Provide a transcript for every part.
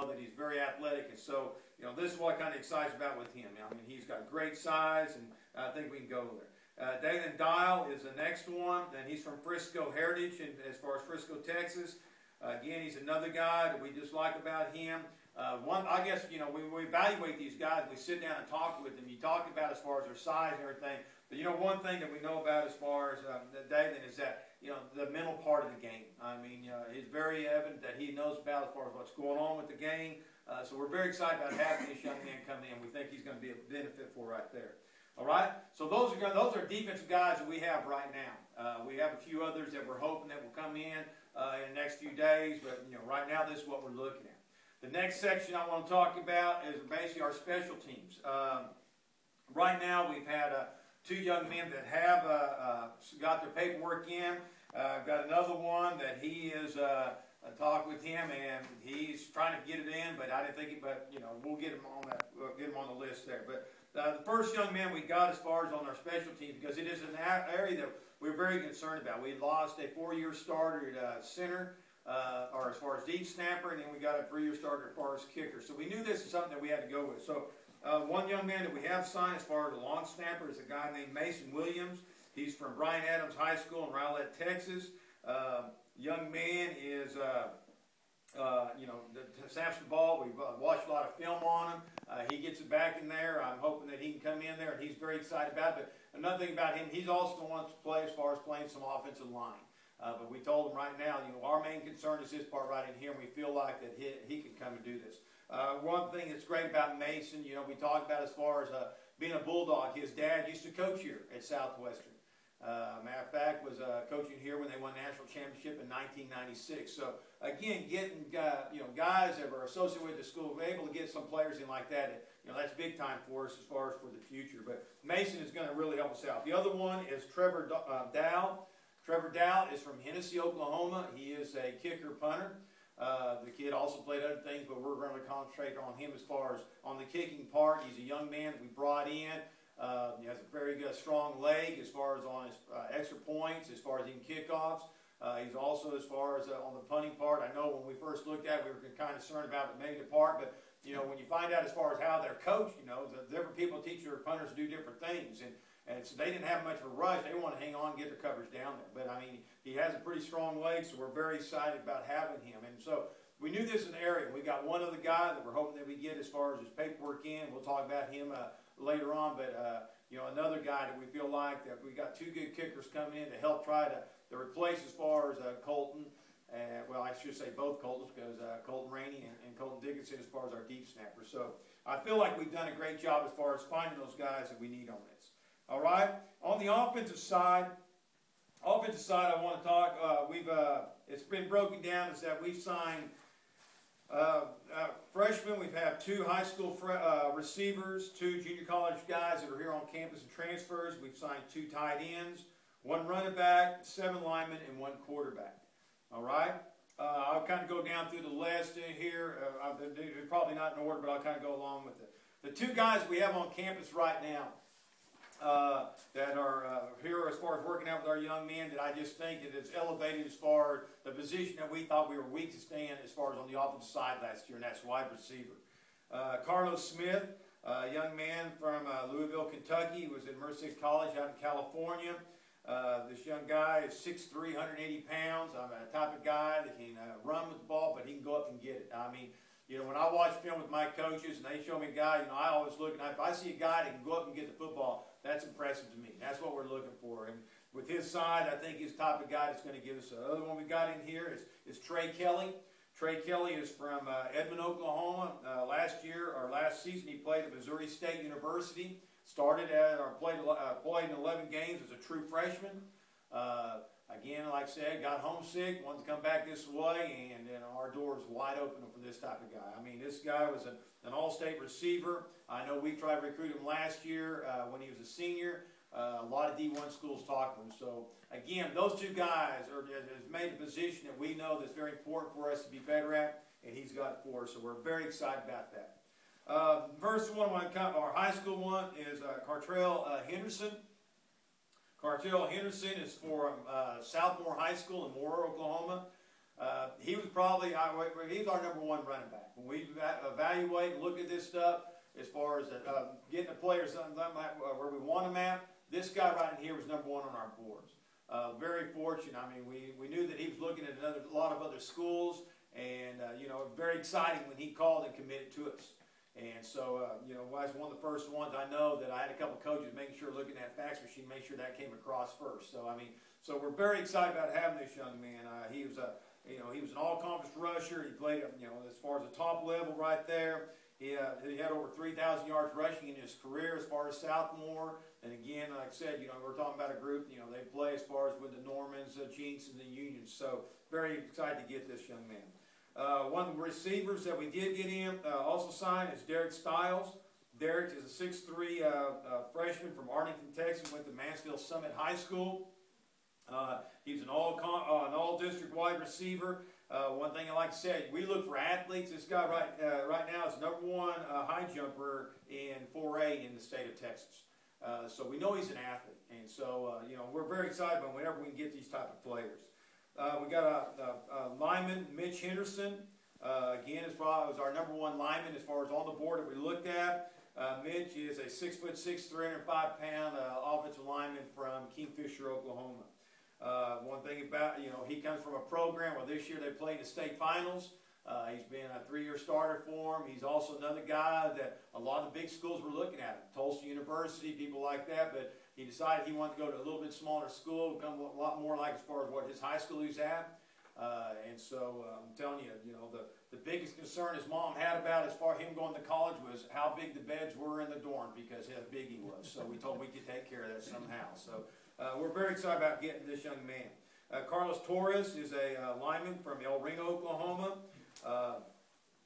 know that he's very athletic, and so, you know, this is what kind of excites about with him. I mean, he's got great size, and I think we can go there. Dalen Dial is the next one, and he's from Frisco Heritage, and as far as Frisco, Texas. Again, he's another guy that we just like about him. I guess, you know, we evaluate these guys, we sit down and talk with them. You talk about as far as their size and everything, but you know, one thing that we know about as far as Dalen is that, you know, the mental part of the game. I mean, it's very evident that he knows about as far as what's going on with the game. So we're very excited about having this young man come in. We think he's going to be a benefit for right there. All right, so those are defensive guys that we have right now. We have a few others that we're hoping that will come in the next few days, but you know, right now this is what we're looking at. The next section I want to talk about is basically our special teams. Right now we've had two young men that have got their paperwork in. I've got another one that he is talked with him, and he's trying to get it in, but I didn't think it. But you know, we'll get him on that. We'll get him on the list there. But the first young man we got as far as on our special teams, because it is an area that we're very concerned about. We lost a 4-year starter at center, or as far as deep snapper, and then we got a 3-year starter as far as kicker. So we knew this is something that we had to go with. So one young man that we have signed as far as a long snapper is a guy named Mason Williams. He's from Bryan Adams High School in Rowlett, Texas. Young man is, you know, snaps the ball. We've watched a lot of film on him. He gets it back in there. I'm hoping that he can come in there, and he's very excited about it. But another thing about him, he's also the one to play as far as playing some offensive line. But we told him right now, you know, our main concern is this part right in here, and we feel like that he can come and do this. One thing that's great about Mason, you know, we talked about as far as being a Bulldog. His dad used to coach here at Southwestern. Matter of fact, was coaching here when they won national championship in 1996. So again, getting you know, guys that were associated with the school, we're able to get some players in like that. You know, that's big time for us as far as for the future. But Mason is going to really help us out. The other one is Trevor Dow. Trevor Dow is from Hennessy, Oklahoma. He is a kicker punter. The kid also played other things, but we're going to concentrate on him as far as on the kicking part. He's a young man that we brought in. He has a very good, strong leg as far as on his extra points, as far as in kickoffs. He's also as far as on the punting part. I know when we first looked at it, we were kind of concerned about the negative part, but you know, when you find out as far as how they're coached, you know, the different people teach their punters to do different things, and so they didn't have much of a rush. They want to hang on and get their coverage down there. But I mean, he has a pretty strong leg, so we're very excited about having him. And so we knew this is an area. We got one other guy that we're hoping that we get as far as his paperwork in. We'll talk about him later on, but you know, another guy that we feel like that we got two good kickers coming in to help try to replace as far as Colton. Well, I should say both Coltons, because Colton Rainey and Colton Dickinson as far as our deep snappers. So I feel like we've done a great job as far as finding those guys that we need on this. All right. On the offensive side, I want to talk. It's been broken down as that we've signed freshmen. We've had 2 high school receivers, 2 junior college guys that are here on campus and transfers. We've signed 2 tight ends, 1 running back, 7 linemen, and 1 quarterback. All right. I'll kind of go down through the list here. They're probably not in order, but I'll kind of go along with it. The 2 guys we have on campus right now that are here as far as working out with our young men, that I just think it is elevated as far as the position that we thought we were weak to stay in as far as on the offensive side last year, and that's wide receiver. Carlos Smith, a young man from Louisville, Kentucky. He was at Merced College out in California. This young guy is 6'3", 180 pounds. I'm a type of guy that can run with the ball, but he can go up and get it. I mean, you know, when I watch film with my coaches and they show me a guy, you know, I always look, and if I see a guy that can go up and get the football, that's impressive to me. That's what we're looking for. And with his side, I think he's the type of guy that's going to give us. The other one we got in here is Trey Kelly. Trey Kelly is from Edmond, Oklahoma. Last season, he played at Missouri State University. Started played in 11 games as a true freshman. Again, like I said, got homesick, wanted to come back this way, and our door is wide open for this type of guy. I mean, this guy was an all-state receiver. I know we tried to recruit him last year when he was a senior. A lot of D1 schools talked to him. So, again, those 2 guys have made a position that we know that's very important for us to be better at, and he's got it for us, so we're very excited about that. First one, our high school one, is Cartrell Henderson. Cartrell Henderson is from Southmore High School in Moore, Oklahoma. He was probably he's our #1 running back. When we evaluate and look at this stuff, as far as getting the players where we want them at, this guy right in here was #1 on our boards. Very fortunate. I mean, we knew that he was looking at a lot of other schools, and you know, very exciting when he called and committed to us. And so, you know, that's one of the first ones I know that I had a couple coaches making sure, looking at fax machine, make sure that came across first. So, I mean, so we're very excited about having this young man. He was he was an all-conference rusher. He played, you know, as far as the top level right there. He had over 3,000 yards rushing in his career as far as sophomore. And again, like I said, you know, we're talking about a group, you know, they play as far as with the Normans, the Jinx, and the Unions. So very excited to get this young man. One of the receivers that we did get in, also signed, is Derek Stiles. Derek is a 6'3" freshman from Arlington, Texas, went to Mansfield Summit High School. He's an all-district wide receiver. One thing I like to say, we look for athletes. This guy right now is #1 high jumper in 4A in the state of Texas. So we know he's an athlete, and so you know, we're very excited about whenever we can get these type of players. We got a lineman, Mitch Henderson. Again, was our #1 lineman as far as on the board that we looked at. Mitch is a 6'6", 305-pound offensive lineman from Kingfisher, Oklahoma. One thing about, you know, he comes from a program where this year they played the state finals. He's been a 3-year starter for him. He's also another guy that a lot of the big schools were looking at. Tulsa University, people like that, but he decided he wanted to go to a little bit smaller school, become a lot more like as far as what his high school he's at. And so I'm telling you, you know, the biggest concern his mom had about as far as him going to college was how big the beds were in the dorm, because how big he was. So we told him we could take care of that somehow. So we're very excited about getting this young man. Carlos Torres is a lineman from El Reno, Oklahoma.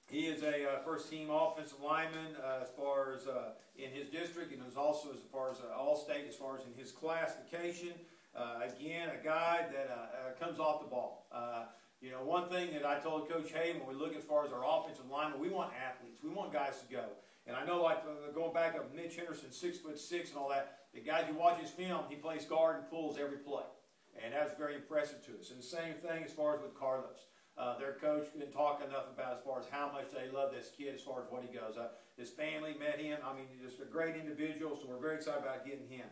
He is a first-team offensive lineman as far as in his district, and is also as far as all-state as far as in his classification. Again, a guy that comes off the ball. You know, one thing that I told Coach Hay when we look as far as our offensive linemen, we want athletes. We want guys to go. And I know, like, going back up, Mitch Henderson, 6'6" and all that, the guys who watch his film, he plays guard and pulls every play. And that's very impressive to us. And the same thing as far as with Carlos. Their coach couldn't talk enough about as far as how much they love this kid as far as what he goes. His family met him. I mean, just a great individual, so we're very excited about getting him.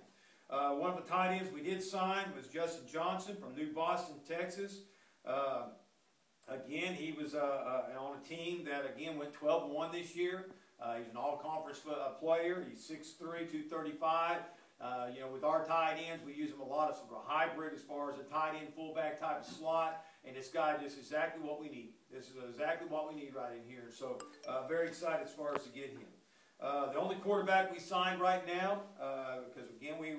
One of the tight ends we did sign was Justin Johnson from New Boston, Texas. Again, he was on a team that, again, went 12-1 this year. He's an all-conference player. He's 6'3", 235. You know, with our tight ends, we use him a lot as sort of a hybrid as far as a tight end, fullback type of slot. And this guy is exactly what we need. This is exactly what we need right in here. So very excited as far as to get him. The only quarterback we signed right now, because again we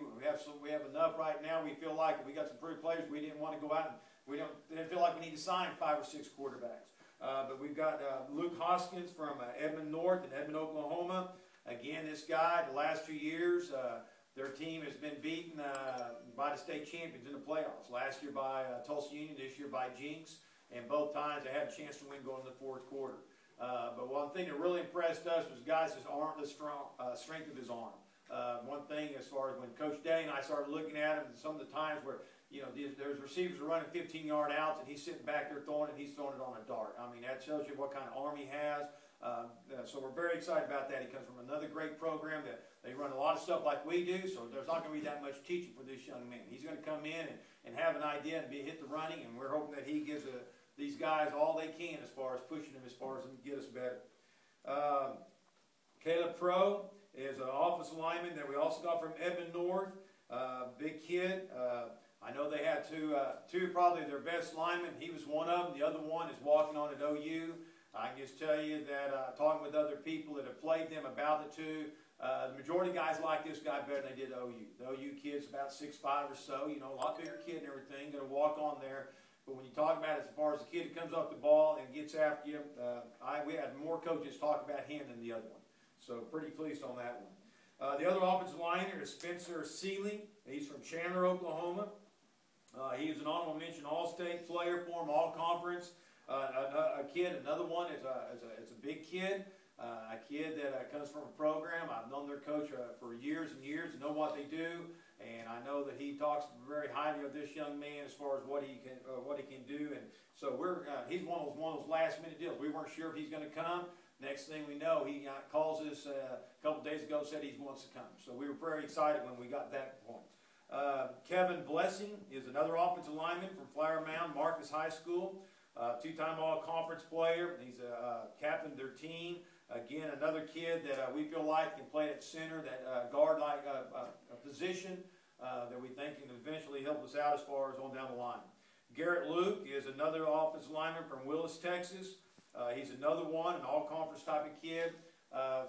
have enough right now. We feel like we got some pretty players. We didn't want to go out and we didn't feel like we need to sign 5 or 6 quarterbacks. But we've got Luke Hoskins from Edmond North in Edmond, Oklahoma. Again, this guy, the last 2 years, their team has been beaten by the state champions in the playoffs. Last year by Tulsa Union, this year by Jinx. And both times they had a chance to win going into the 4th quarter. But one thing that really impressed us was guys' arm, the strength of his arm. One thing as far as when Coach Day and I started looking at him, some of the times where, you know, there's receivers are running 15-yard outs and he's sitting back there throwing it, he's throwing it on a dart. I mean, that tells you what kind of arm he has. So we're very excited about that. He comes from another great program that they run a lot of stuff like we do, so there's not going to be that much teaching for this young man. He's going to come in and have an idea and hit the running, and we're hoping that he gives these guys all they can as far as pushing them as far as them to get us better. Caleb Pro is an offensive lineman that we also got from Edmond North. Big kid. I know they had two probably their best linemen. He was one of them. The other one is walking on at OU. I can just tell you that talking with other people that have played them about the two, the majority of guys like this guy better than they did OU. The OU kid's about 6'5" or so, you know, a lot bigger kid and everything, going to walk on there. But when you talk about it as far as the kid that comes off the ball and gets after you, we had more coaches talk about him than the other one. So pretty pleased on that one. The other offensive liner is Spencer Sealing. He's from Chandler, Oklahoma. He is an honorable mention all-state player for him, all-conference. A kid, another one is a big kid. A kid that comes from a program. I've known their coach for years and years, know what they do, and I know that he talks very highly of this young man as far as what he can do. And so he's one of those last minute deals. We weren't sure if he's going to come. Next thing we know, he calls us a couple days ago, said he wants to come. So we were very excited when we got that point. Kevin Blessing is another offensive lineman from Flower Mound Marcus High School. Two-time all-conference player. He's a captain of their team. Again, another kid that we feel like can play at center, that guard-like position that we think can eventually help us out as far as on down the line. Garrett Luke is another offensive lineman from Willis, Texas. He's another one, an all-conference type of kid.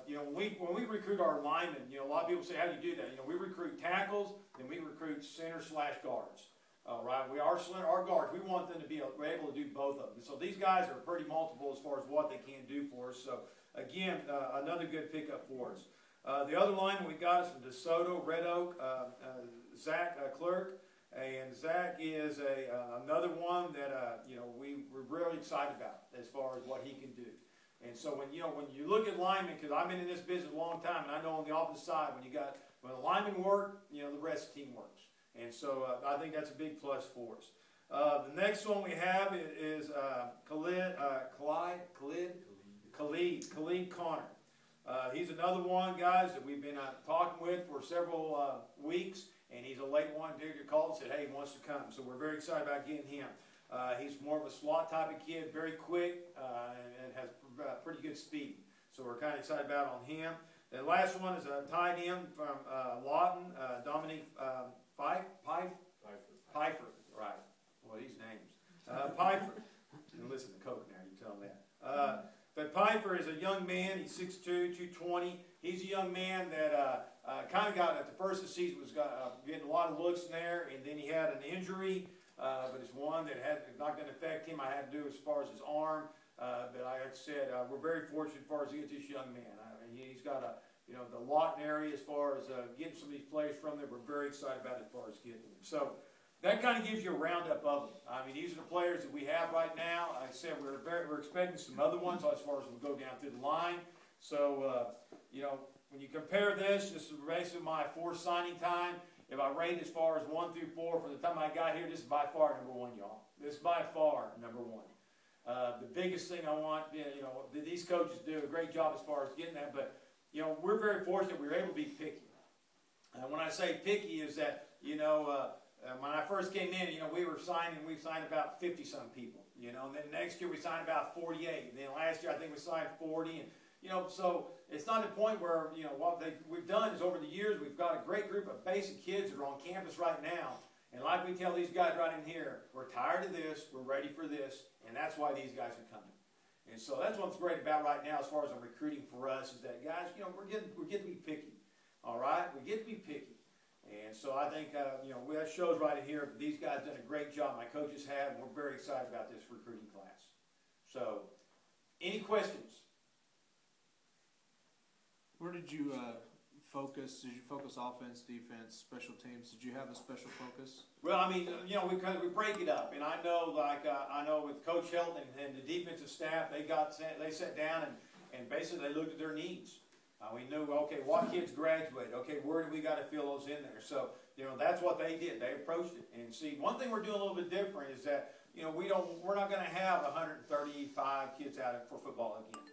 When we recruit our linemen, a lot of people say, how do you do that? We recruit tackles, then we recruit center/guards. Right? Our guards, we want them to be able to do both of them. So these guys are pretty multiple as far as what they can do for us. So again, another good pickup for us. The other lineman we got is from DeSoto, Red Oak, Zach Clerk. And Zach is another one that we're really excited about as far as what he can do. And so when you look at linemen, because I've been in this business a long time, and I know on the opposite side, when the linemen work, the rest of the team works. And so I think that's a big plus for us. The next one we have is Khalid Connor. He's another one, guys, that we've been talking with for several weeks. And he's a late one. Dude called and said, hey, he wants to come. So we're very excited about getting him. He's more of a slot type of kid, very quick, and has pretty good speed. So we're kind of excited about on him. The last one is a tight end from Lawton, Dominique Pfeiffer. Right. Well, these names. Pfeiffer. And listen to Cocannouer, you tell him that. But Pfeiffer is a young man. He's 6'2", 220. He's a young man that kind of got, at the first of the season, was getting a lot of looks in there, and then he had an injury, but it's one that not going to affect him. I had to do as far as his arm, but like I said, we're very fortunate as far as to get this young man. He's got the Lawton area as far as getting some of these players from there. We're very excited about it as far as getting them. So that kind of gives you a roundup of them. I mean, these are the players that we have right now. Like I said, we're expecting some other ones as far as we go down through the line. So, when you compare this, this is basically my 4 signing time. If I rate as far as 1 through 4 from the time I got here, this is by far number 1, y'all. This is by far number 1. The biggest thing I want, these coaches do a great job as far as getting that, but, we're very fortunate we were able to be picky. And when I say picky is that, when I first came in, we signed about 50-some people, and then next year we signed about 48, and then last year I think we signed 40, and so it's not a point where, what we've done is over the years, we've got a great group of basic kids that are on campus right now. And like we tell these guys right in here, we're tired of this, we're ready for this, and that's why these guys are coming. And so that's what's great about right now as far as the recruiting for us is that, guys, we're getting to be picky. All right? We get to be picky. And so I think, that shows right in here that these guys have done a great job. My coaches have, and we're very excited about this recruiting class. So, any questions? Where did you focus? Did you focus offense, defense, special teams? Did you have a special focus? Well, I mean, we break it up, and I know, I know with Coach Helton and the defensive staff, they sat down and basically they looked at their needs. We knew, okay, what kids graduate? Okay, where do we got to fill those in there? So, that's what they did. They approached it. And see, one thing we're doing a little bit different is that, we're not going to have 135 kids out for football again.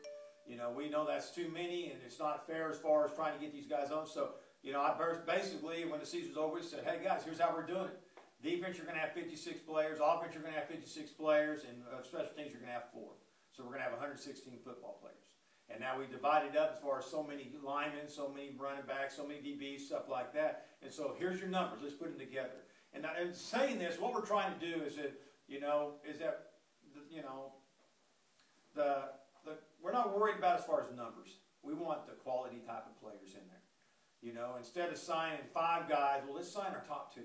We know that's too many, and it's not fair as far as trying to get these guys on. So, I basically, when the season's over, said, hey, guys, here's how we're doing it. Defense, you're going to have 56 players. Offense, you're going to have 56 players. And special teams, you're going to have 4. So we're going to have 116 football players. And now we divided up as far as so many linemen, so many running backs, so many DBs, stuff like that. And so here's your numbers. Let's put them together. And saying this, what we're trying to do is that, we're not worried about as far as numbers. We want the quality type of players in there. Instead of signing 5 guys, well, let's sign our top 2.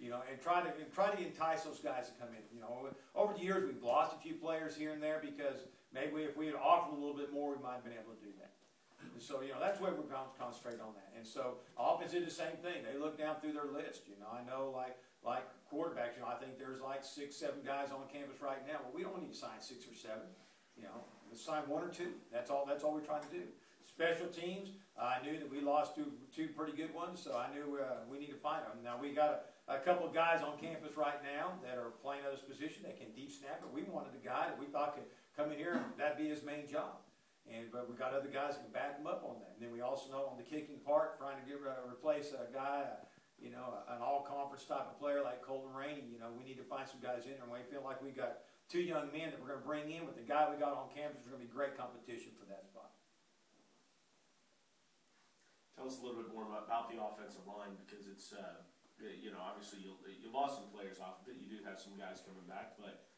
And try to entice those guys to come in. Over the years we've lost a few players here and there because maybe if we had offered a little bit more, we might have been able to do that. And so that's why we're going to concentrate on that. And so offense did the same thing. They look down through their list. I know like quarterbacks. I think there's like 6, 7 guys on campus right now. Well, we don't need to sign 6 or 7. sign one or two. That's all we're trying to do. Special teams, I knew that we lost two pretty good ones, so I knew we need to find them. Now, we got a couple of guys on campus right now that are playing other positions that can deep snap it. We wanted a guy that we thought could come in here and that'd be his main job. But we got other guys that can back him up on that. And then we also know on the kicking part, trying to replace a guy, an all-conference type of player like Colton Rainey. We need to find some guys in there. And we feel like we got two young men that we're going to bring in with the guy we got on campus. There's going to be great competition for that spot. Tell us a little bit more about the offensive line, because it's, obviously you lost some players off of it. You do have some guys coming back, but,